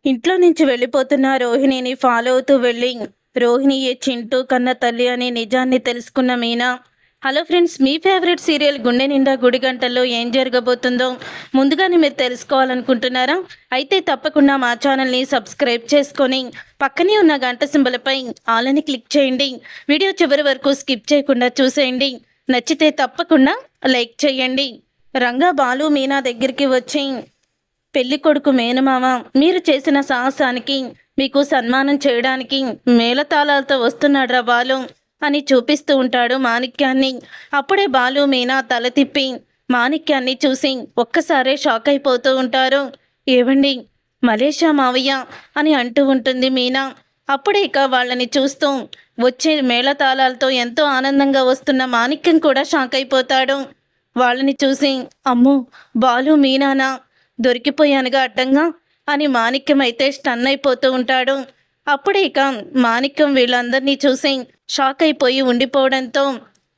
ఇంట్లో నుంచి వెళ్ళిపోతున్న రోహిణిని ఫాలో అవుతూ వెళ్ళి రోహిణియే చింటూ కన్న తల్లి అనే నిజాన్ని తెలుసుకున్న మీనా. హలో ఫ్రెండ్స్, మీ ఫేవరెట్ సీరియల్ గుండె నిండా గుడి గంటల్లో ఏం జరగబోతుందో ముందుగానే మీరు తెలుసుకోవాలనుకుంటున్నారా? అయితే తప్పకుండా మా ఛానల్ని సబ్స్క్రైబ్ చేసుకొని పక్కనే ఉన్న గంట సింబలపై ఆలని క్లిక్ చేయండి. వీడియో చివరి వరకు స్కిప్ చేయకుండా చూసేయండి. నచ్చితే తప్పకుండా లైక్ చేయండి. రంగా బాలు మీనా దగ్గరికి వచ్చి, పెళ్లి కొడుకు మేనమామ మీరు చేసిన సాహసానికి మీకు సన్మానం చేయడానికి మేళతాళాలతో వస్తున్నాడ్రా బాలు అని చూపిస్తూ ఉంటాడు మాణిక్యాన్ని. అప్పుడే బాలు మీనా తల తిప్పి మాణిక్యాన్ని చూసి ఒక్కసారే షాక్ అయిపోతూ ఉంటారు. ఏవండి, మలేషియా మావయ్య అని అంటూ ఉంటుంది మీనా. అప్పుడే ఇక వాళ్ళని చూస్తూ వచ్చే మేళతాళాలతో ఎంతో ఆనందంగా వస్తున్న మాణిక్యం కూడా షాక్ అయిపోతాడు. వాళ్ళని చూసి, అమ్మో బాలు మీనానా, దొరికిపోయానుగా అడ్డంగా అని మాణిక్యం అయితే స్టన్ అయిపోతూ ఉంటాడు. అప్పుడే ఇక మాణిక్యం వీళ్ళందరినీ చూసి షాక్ అయిపోయి ఉండిపోవడంతో,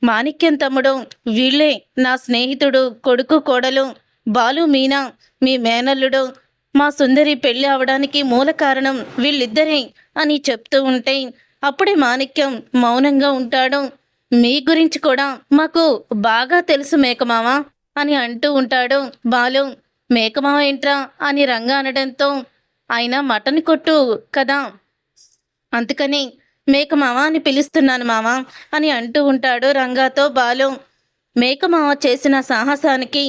మాణిక్యం తమ్ముడు, వీళ్ళే నా స్నేహితుడు, కొడుకు కోడలు బాలు మీనా, మీ మేనల్లుడు, మా సుందరి పెళ్ళి అవడానికి మూల కారణం వీళ్ళిద్దరే అని చెప్తూ ఉంటే అప్పుడే మాణిక్యం మౌనంగా ఉంటాడు. మీ గురించి కూడా మాకు బాగా తెలుసు మేకమామ అని అంటూ ఉంటాడు బాలు. మేకమావ ఏంట్రా అని రంగా అనడంతో, ఆయన మటన్ కొట్టు కదా, అందుకని మేకమావ అని పిలుస్తున్నాను మామ అని అంటూ ఉంటాడు రంగాతో బాలు. మేకమావ చేసిన సాహసానికి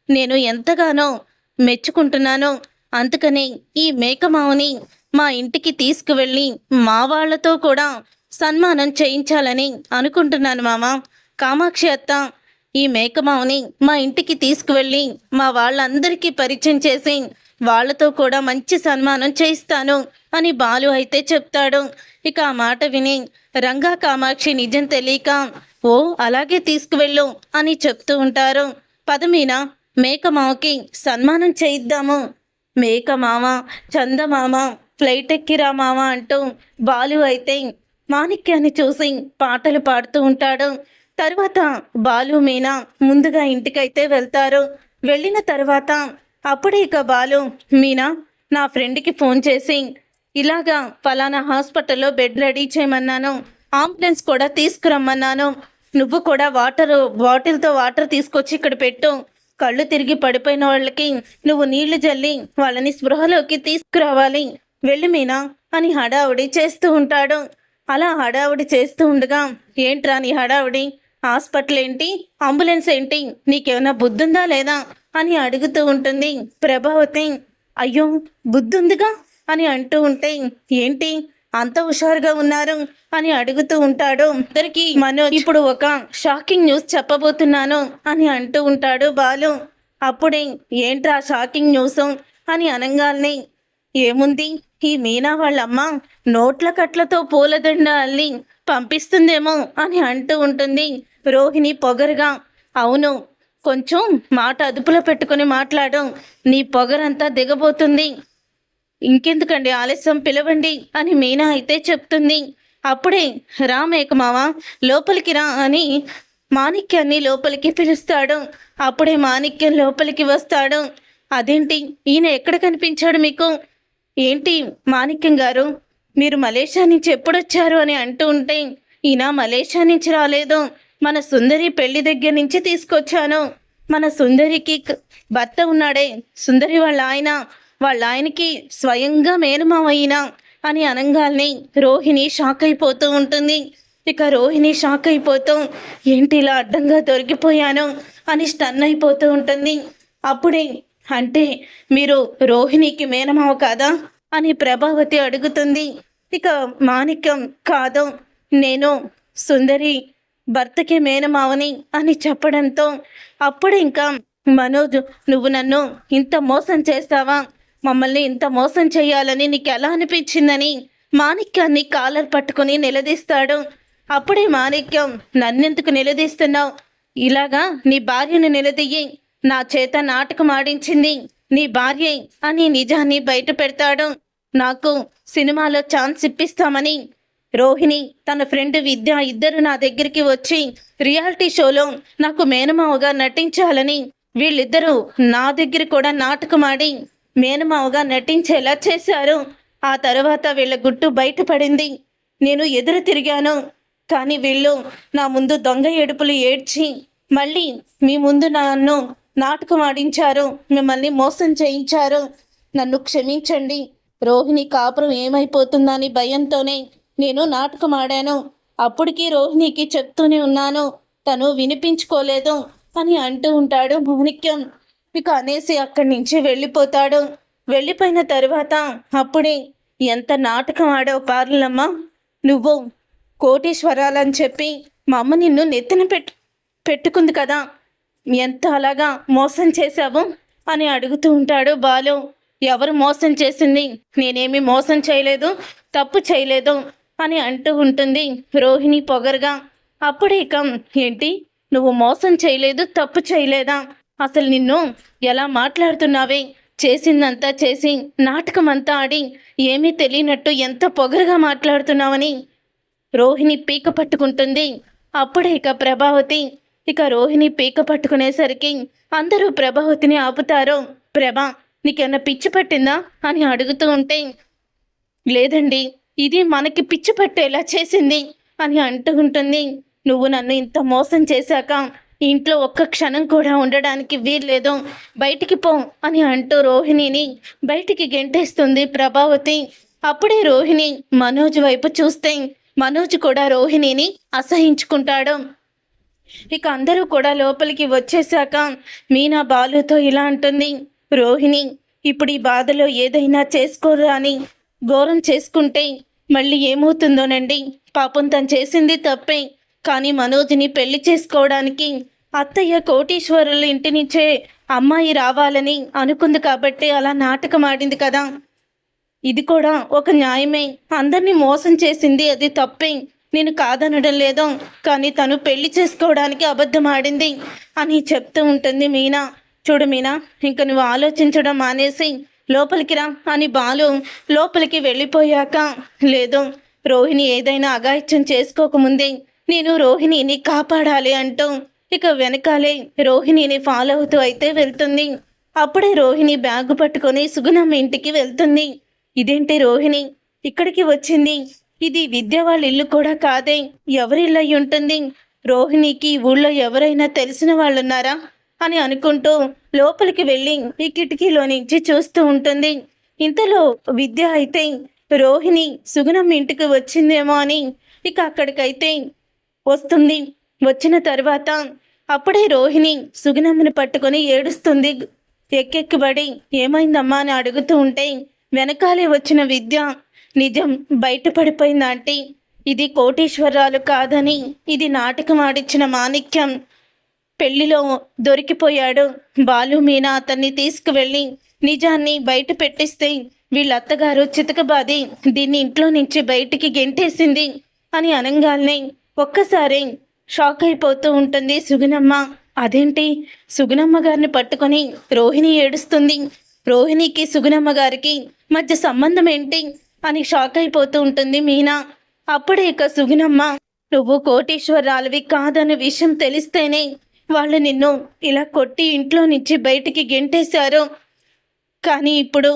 నేను ఎంతగానో మెచ్చుకుంటున్నాను. అందుకని ఈ మేకమావని మా ఇంటికి తీసుకువెళ్ళి మా వాళ్లతో కూడా సన్మానం చేయించాలని అనుకుంటున్నాను మామ. కామాక్షి అత్త, ఈ మేకమావని మా ఇంటికి తీసుకువెళ్ళి మా వాళ్ళందరికీ పరిచయం చేసి వాళ్ళతో కూడా మంచి సన్మానం చేయిస్తాను అని బాలు అయితే చెప్తాడు. ఇక ఆ మాట విని రంగా కామాక్షి నిజం తెలియక, ఓ అలాగే తీసుకువెళ్ళు అని చెప్తూ ఉంటారు. పదమీన మేకమావకి సన్మానం చేయిద్దాము. మేకమామ, చందమామ, ఫ్లైట్ ఎక్కిరా మామ అంటూ బాలు అయితే మాణిక్యాన్ని చూసి పాటలు పాడుతూ ఉంటాడు. తర్వాత బాలు మీనా ముందుగా ఇంటికైతే వెళ్తారు. వెళ్ళిన తర్వాత అప్పుడే ఇక బాలు, మీనా నా ఫ్రెండ్కి ఫోన్ చేసి ఇలాగా ఫలానా హాస్పిటల్లో బెడ్ రెడీ చేయమన్నాను, అంబులెన్స్ కూడా తీసుకురమ్మన్నాను, నువ్వు కూడా బాటిల్తో వాటర్ తీసుకొచ్చి ఇక్కడ పెట్టు, కళ్ళు తిరిగి పడిపోయిన వాళ్ళకి నువ్వు నీళ్లు జల్లి వాళ్ళని స్పృహలోకి తీసుకురావాలి, వెళ్ళి మీనా అని హడావుడి చేస్తూ ఉంటాడు. అలా హడావుడి చేస్తూ ఉండగా, ఏంట్రా నీ హడావుడి, హాస్పిటల్ ఏంటి, అంబులెన్స్ ఏంటి, నీకేమైనా బుద్ధుందా లేదా అని అడుగుతూ ఉంటుంది ప్రభావతి. అయ్యో బుద్ధుందిగా అని అంటూ ఉంటే, ఏంటి అంత హుషారుగా ఉన్నారు అని అడుగుతూ ఉంటాడు. ఇద్దరికి మనోజ్ ఇప్పుడు ఒక షాకింగ్ న్యూస్ చెప్పబోతున్నాను అని అంటూ ఉంటాడు బాలు. అప్పుడే ఏంట్రా షాకింగ్ న్యూస్ అని అనగానే, ఏముంది, ఈ మీనా వాళ్ళమ్మ నోట్ల కట్లతో పూలదండ అల్లి పంపిస్తుందేమో అని అంటూ ఉంటుంది రోహిణి పొగరుగా. అవును, కొంచెం మాట అదుపులో పెట్టుకుని మాట్లాడు, నీ పొగరంతా దిగబోతుంది, ఇంకెందుకండి ఆలస్యం, పిలవండి అని మీనా అయితే చెప్తుంది. అప్పుడే రా మేకమావ లోపలికి రా అని మాణిక్యాన్ని లోపలికి పిలుస్తాడు. అప్పుడే మాణిక్యం లోపలికి వస్తాడు. అదేంటి, ఈయన ఎక్కడ కనిపించాడు మీకు, ఏంటి మాణిక్యం గారు మీరు మలేషియా నుంచి ఎప్పుడొచ్చారు అని అంటూ ఉంటే, ఈయన మలేషియా నుంచి రాలేదు, మన సుందరి పెళ్లి దగ్గర నుంచి తీసుకొచ్చాను, మన సుందరికి భర్త ఉన్నాడే, సుందరి వాళ్ళ ఆయనకి స్వయంగా మేనమావయ్యినా అని అనగానే రోహిణి షాక్ అయిపోతూ ఉంటుంది. ఇక రోహిణి షాక్ అయిపోతూ, ఏంటి ఇలా అడ్డంగా దొరికిపోయాను అని స్టన్ అయిపోతూ ఉంటుంది. అప్పుడే, అంటే మీరు రోహిణికి మేనమావ కాదా అని ప్రభావతి అడుగుతుంది. ఇక మాణిక్యం, కాదు నేను సుందరి భర్తకి మేనమావని అని చెప్పడంతో, అప్పుడు ఇంకా మనోజ్, నువ్వు నన్ను ఇంత మోసం చేస్తావా, మమ్మల్ని ఇంత మోసం చేయాలని నీకు ఎలా అనిపించిందని మాణిక్యాన్ని కాలర్ పట్టుకుని నిలదీస్తాడు. అప్పుడే మాణిక్యం, నన్నెందుకు నిలదీస్తున్నావు, ఇలాగా నీ భార్యను నిలదీయి, నా చేత నాటకం ఆడించింది నీ భార్యే అని నిజాన్ని బయట పెడతాడు. నాకు సినిమాలో ఛాన్స్ ఇప్పిస్తామని రోహిణి తన ఫ్రెండ్ విద్య ఇద్దరు నా దగ్గరికి వచ్చి రియాలిటీ షోలో నాకు మేనమావగా నటించాలని వీళ్ళిద్దరూ నా దగ్గర కూడా నాటకం ఆడి మేనమావగా నటించేలా చేశారు. ఆ తర్వాత వీళ్ళ గుట్టు బయటపడింది. నేను ఎదురు తిరిగాను. కానీ వీళ్ళు నా ముందు దొంగ ఏడుపులు ఏడ్చి మళ్ళీ మీ ముందు నన్ను నాటకం ఆడించారు. మిమ్మల్ని మోసం చేయించారు. నన్ను క్షమించండి. రోహిణి కాపురం ఏమైపోతుందని భయంతోనే నేను నాటకం ఆడాను. అప్పటికి రోహిణికి చెప్తూనే ఉన్నాను, తను వినిపించుకోలేదు అని అంటూ ఉంటాడు మాణిక్యం. ఇక అనేసి అక్కడి నుంచి వెళ్ళిపోతాడు. వెళ్ళిపోయిన తరువాత అప్పుడే ఎంత నాటకం ఆడావు పార్లమ్మ, నువ్వు కోటీశ్వరాలని చెప్పి మా అమ్మ నిన్ను నెత్తిన పెట్టుకుంది కదా, ఎంత అలాగా మోసం చేశావు అని అడుగుతూ ఉంటాడు బాలు. ఎవరు మోసం చేసింది? నేనేమి మోసం చేయలేదు, తప్పు చేయలేదు అని అంటూ ఉంటుంది రోహిణి పొగరుగా. అప్పుడే ఇక ఏంటి, నువ్వు మోసం చేయలేదు, తప్పు చేయలేదా? అసలు నిన్ను ఎలా మాట్లాడుతున్నావే? చేసిందంతా చేసి నాటకం అంతా ఆడి ఏమీ తెలియనట్టు ఎంత పొగరుగా మాట్లాడుతున్నావని రోహిణి పీక పట్టుకుంటుంది. అప్పుడే ఇక ప్రభావతి, ఇక రోహిణి పీక పట్టుకునేసరికి అందరూ ప్రభావతిని ఆపుతారు. ప్రభా, నీకేమన్నా పిచ్చి పట్టిందా అని అడుగుతూ ఉంటే, లేదండి, ఇది మనకి పిచ్చి పట్టేలా చేసింది అని అంటూ ఉంటుంది. నువ్వు నన్ను ఇంత మోసం చేశాక ఇంట్లో ఒక్క క్షణం కూడా ఉండడానికి వీల్లేదు, బయటికి పో అని అంటూ రోహిణిని బయటికి గెంటేస్తుంది ప్రభావతి. అప్పుడే రోహిణి మనోజ్ వైపు చూస్తే మనోజ్ కూడా రోహిణిని అసహించుకుంటాడు. ఇక అందరూ కూడా లోపలికి వచ్చేశాక మీనా బాలుతో ఇలా అంటుంది, రోహిణి ఇప్పుడు ఈ బాధలో ఏదైనా చేసుకోరా అని ఘోరం చేసుకుంటే మళ్ళీ ఏమవుతుందోనండి. పాపం తను చేసింది తప్పే, కానీ మనోజ్ని పెళ్లి చేసుకోవడానికి అత్తయ్య కోటీశ్వరుల ఇంటి నుంచే అమ్మాయి రావాలని అనుకుంది కాబట్టి అలా నాటకం ఆడింది కదా, ఇది కూడా ఒక న్యాయమే. అందరినీ మోసం చేసింది, అది తప్పే, నేను కాదనడం లేదు, కానీ తను పెళ్లి చేసుకోవడానికి అబద్ధం ఆడింది అని చెప్తూ ఉంటుంది మీనా. చూడు మీనా, ఇంక నువ్వు ఆలోచించడం మానేసి లోపలికి రా అని బాలు లోపలికి వెళ్ళిపోయాక, లేదు, రోహిణి ఏదైనా అఘాయిత్యం చేసుకోకముందే నేను రోహిణిని కాపాడాలి అంటూ ఇక వెనకాలే రోహిణిని ఫాలో అవుతూ అయితే వెళ్తుంది. అప్పుడే రోహిణి బ్యాగు పట్టుకొని సుగుణమ్మ ఇంటికి వెళ్తుంది. ఇదేంటి రోహిణి ఇక్కడికి వచ్చింది? ఇది విద్య వాళ్ళ ఇల్లు కూడా కాదే, ఎవరిల్లు అయి ఉంటుంది? రోహిణికి ఊళ్ళో ఎవరైనా తెలిసిన వాళ్ళున్నారా అని అనుకుంటూ లోపలికి వెళ్ళి ఈ కిటికీలో నుంచి చూస్తూ ఉంటుంది. ఇంతలో విద్య అయితే రోహిణి సుగుణమ్మ ఇంటికి వచ్చిందేమో అని ఇక అక్కడికైతే వస్తుంది. వచ్చిన తర్వాత అప్పుడే రోహిణి సుగుణమ్మని పట్టుకొని ఏడుస్తుంది. ఎక్కెక్కుబడి ఏమైందమ్మా అని అడుగుతూ ఉంటే వెనకాలే వచ్చిన విద్య, నిజం బయటపడిపోయింది ఆంటీ, ఇది కోటీశ్వరాలు కాదని ఇది నాటకం ఆడిచ్చిన మాణిక్యం పెళ్లిలో దొరికిపోయాడు. బాలు మీనా అతన్ని తీసుకువెళ్ళి నిజాన్ని బయట పెట్టిస్తే వీళ్ళ అత్తగారు చితకబాది దీన్ని ఇంట్లో నుంచి బయటికి గెంటేసింది అని అనంగాల్నే ఒక్కసారి షాక్ అయిపోతూ ఉంటుంది సుగుణమ్మ. అదేంటి, సుగుణమ్మ గారిని పట్టుకొని రోహిణి ఏడుస్తుంది, రోహిణికి సుగుణమ్మ గారికి మధ్య సంబంధం ఏంటి అని షాక్ అయిపోతూ ఉంటుంది మీనా. అప్పుడే ఇక సుగుణమ్మ, నువ్వు కోటీశ్వరాలవి కాదన్న విషయం తెలిస్తేనే వాళ్ళు నిన్ను ఇలా కొట్టి ఇంట్లో నుంచి బయటికి గెంటేశారు. కానీ ఇప్పుడు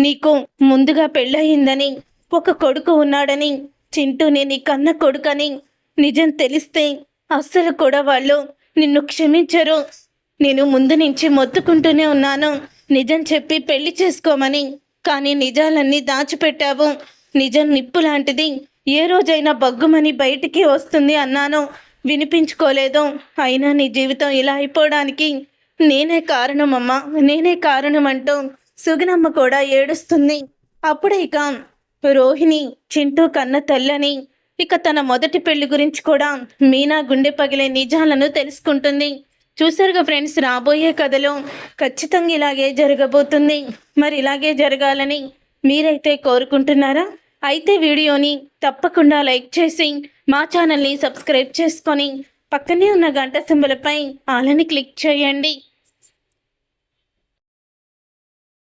నీకు ముందుగా పెళ్ళయిందని, ఒక కొడుకు ఉన్నాడని, చింటూని నీ కన్న కొడుకని నిజం తెలిస్తే అస్సలు కూడా వాళ్ళు నిన్ను క్షమించరు. నేను ముందు నుంచి మొత్తుకుంటూనే ఉన్నాను నిజం చెప్పి పెళ్లి చేసుకోమని, కానీ నిజాలన్నీ దాచిపెట్టావు. నిజం నిప్పు లాంటిది, ఏ రోజైనా బగ్గుమని బయటికి వస్తుంది అన్నాను, వినిపించుకోలేదు. అయినా నీ జీవితం ఇలా అయిపోవడానికి నేనే కారణమమ్మా, నేనే కారణం అంటూ సుగుణమ్మ కూడా ఏడుస్తుంది. అప్పుడే ఇక రోహిణి చింటూ కన్న తల్లని, ఇక తన మొదటి పెళ్లి గురించి కూడా మీనా గుండె పగిలే నిజాలను తెలుసుకుంటుంది. చూసారుగా ఫ్రెండ్స్, రాబోయే కథలో ఖచ్చితంగా ఇలాగే జరగబోతుంది. మరి ఇలాగే జరగాలని మీరైతే కోరుకుంటున్నారా? అయితే వీడియోని తప్పకుండా లైక్ చేసి మా ఛానల్ని సబ్స్క్రైబ్ చేసుకొని పక్కనే ఉన్న గంట సింబల్పై ఆలని క్లిక్ చేయండి.